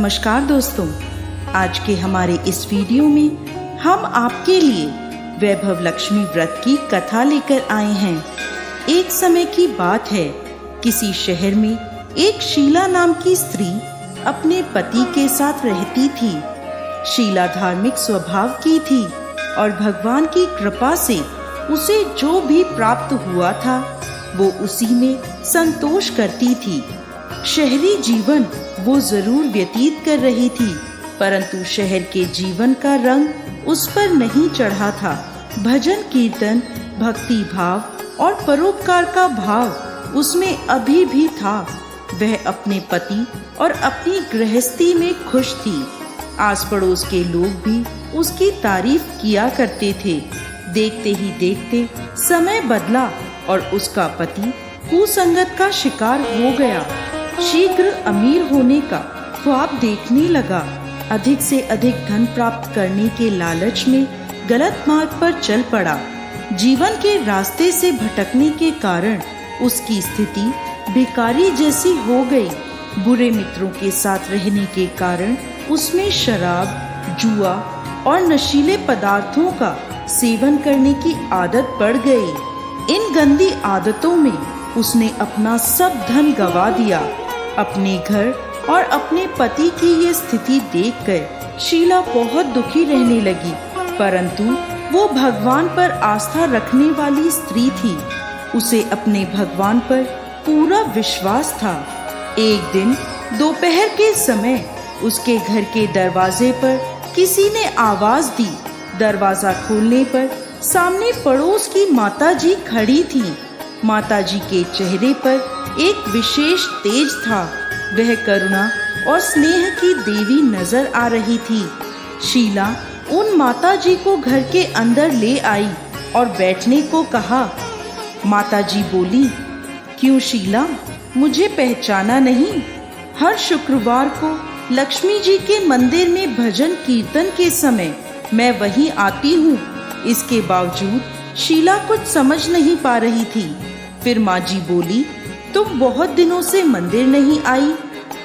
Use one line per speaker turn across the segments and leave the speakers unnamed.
नमस्कार दोस्तों, आज के हमारे इस वीडियो में हम आपके लिए वैभव लक्ष्मी व्रत की कथा लेकर आए हैं। एक समय की बात है, किसी शहर में एक शीला नाम की स्त्री अपने पति के साथ रहती थी। शीला धार्मिक स्वभाव की थी और भगवान की कृपा से उसे जो भी प्राप्त हुआ था वो उसी में संतोष करती थी। शहरी जीवन वो जरूर व्यतीत कर रही थी, परंतु शहर के जीवन का रंग उस पर नहीं चढ़ा था। भजन कीर्तन, भक्ति भाव और परोपकार का भाव उसमें अभी भी था। वह अपने पति और अपनी गृहस्थी में खुश थी। आस पड़ोस के लोग भी उसकी तारीफ किया करते थे। देखते ही देखते समय बदला और उसका पति कुसंगत का शिकार हो गया। शीघ्र अमीर होने का ख्वाब देखने लगा। अधिक से अधिक धन प्राप्त करने के लालच में गलत मार्ग पर चल पड़ा। जीवन के रास्ते से भटकने के कारण उसकी स्थिति भिखारी जैसी हो गई। बुरे मित्रों के साथ रहने के कारण उसमें शराब, जुआ और नशीले पदार्थों का सेवन करने की आदत पड़ गई। इन गंदी आदतों में उसने अपना सब धन गंवा दिया। अपने घर और अपने पति की ये स्थिति देखकर शीला बहुत दुखी रहने लगी, परंतु वो भगवान पर आस्था रखने वाली स्त्री थी। उसे अपने भगवान पर पूरा विश्वास था। एक दिन दोपहर के समय उसके घर के दरवाजे पर किसी ने आवाज दी। दरवाजा खोलने पर सामने पड़ोस की माताजी खड़ी थी। माताजी के चेहरे पर एक विशेष तेज था। वह करुणा और स्नेह की देवी नजर आ रही थी। शीला उन माताजी को घर के अंदर ले आई और बैठने को कहा। माताजी बोली, क्यों शीला, मुझे पहचाना नहीं? हर शुक्रवार को लक्ष्मी जी के मंदिर में भजन कीर्तन के समय मैं वहीं आती हूँ। इसके बावजूद शीला कुछ समझ नहीं पा रही थी। फिर माँ जी बोली, तुम बहुत दिनों से मंदिर नहीं आई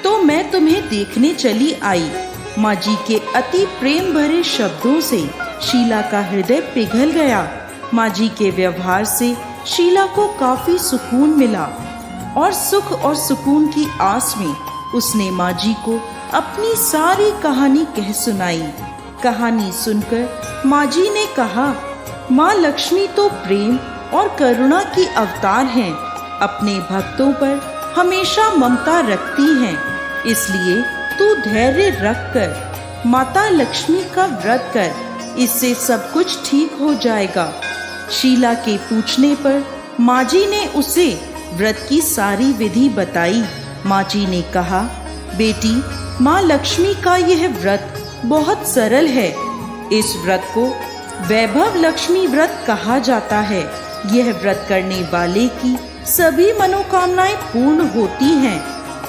तो मैं तुम्हें देखने चली आई। माँ जी के अति प्रेम भरे शब्दों से शीला का हृदय पिघल गया। माँ जी के व्यवहार से शीला को काफी सुकून मिला और सुख और सुकून की आस में उसने माँ जी को अपनी सारी कहानी कह सुनाई। कहानी सुनकर माँ जी ने कहा, माँ लक्ष्मी तो प्रेम और करुणा की अवतार हैं। अपने भक्तों पर हमेशा ममता रखती हैं। इसलिए तू धैर्य रखकर माता लक्ष्मी का व्रत कर, इससे सब कुछ ठीक हो जाएगा। शीला के पूछने पर माँ जी ने उसे व्रत की सारी विधि बताई। माँ जी ने कहा, बेटी, माँ लक्ष्मी का यह व्रत बहुत सरल है। इस व्रत को वैभव लक्ष्मी व्रत कहा जाता है। यह व्रत करने वाले की सभी मनोकामनाएं पूर्ण होती हैं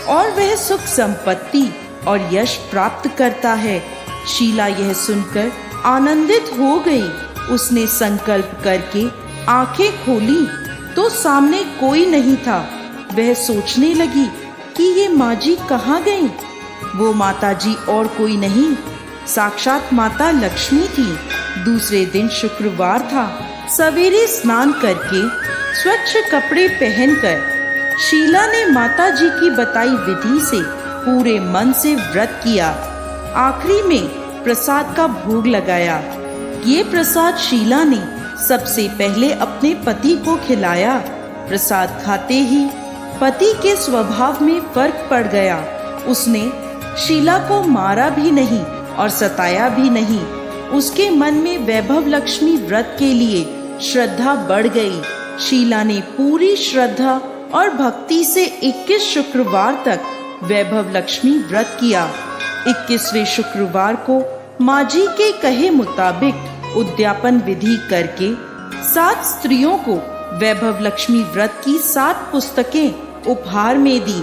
और वह सुख संपत्ति और यश प्राप्त करता है। शीला यह सुनकर आनंदित हो गई। उसने संकल्प करके आंखें खोली तो सामने कोई नहीं था। वह सोचने लगी कि ये माँ जी कहाँ गईं? वो माता जी और कोई नहीं, साक्षात माता लक्ष्मी थी। दूसरे दिन शुक्रवार था। सवेरे स्नान करके स्वच्छ कपड़े पहनकर शीला ने माता जी की बताई विधि से पूरे मन से व्रत किया। आखिरी में प्रसाद का भोग लगाया। ये प्रसाद शीला ने सबसे पहले अपने पति को खिलाया। प्रसाद खाते ही पति के स्वभाव में फर्क पड़ गया। उसने शीला को मारा भी नहीं और सताया भी नहीं। उसके मन में वैभव लक्ष्मी व्रत के लिए श्रद्धा बढ़ गई। शीला ने पूरी श्रद्धा और भक्ति से 21 शुक्रवार तक वैभव लक्ष्मी व्रत किया। 21वें शुक्रवार को माँ जी के कहे मुताबिक उद्यापन विधि करके 7 स्त्रियों को वैभव लक्ष्मी व्रत की 7 पुस्तकें उपहार में दी।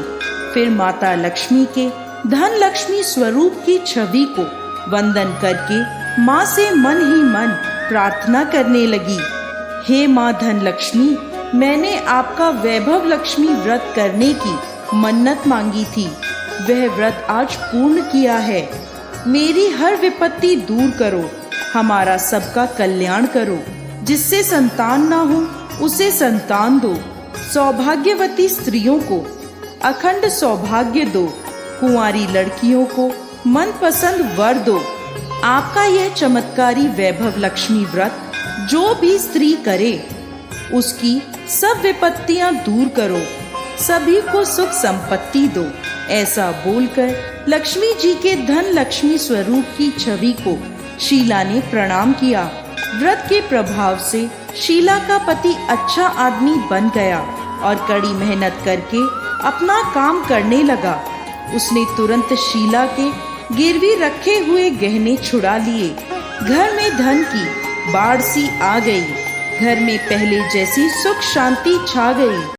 फिर माता लक्ष्मी के धन लक्ष्मी स्वरूप की छवि को वंदन करके माँ से मन ही मन प्रार्थना करने लगी। हे माँ धन लक्ष्मी, मैंने आपका वैभव लक्ष्मी व्रत करने की मन्नत मांगी थी। वह व्रत आज पूर्ण किया है। मेरी हर विपत्ति दूर करो, हमारा सबका कल्याण करो। जिससे संतान ना हो उसे संतान दो। सौभाग्यवती स्त्रियों को अखंड सौभाग्य दो। कुंवारी लड़कियों को मनपसंद वर दो। आपका यह चमत्कारी वैभव लक्ष्मी व्रत जो भी स्त्री करे उसकी सब विपत्तियां दूर करो, सभी को सुख संपत्ति दो। ऐसा बोलकर लक्ष्मी जी के धन लक्ष्मी स्वरूप की छवि को शीला ने प्रणाम किया। व्रत के प्रभाव से शीला का पति अच्छा आदमी बन गया और कड़ी मेहनत करके अपना काम करने लगा। उसने तुरंत शीला के गिरवी रखे हुए गहने छुड़ा लिए। घर में धन की बाढ़ सी आ गई। घर में पहले जैसी सुख शांति छा गई।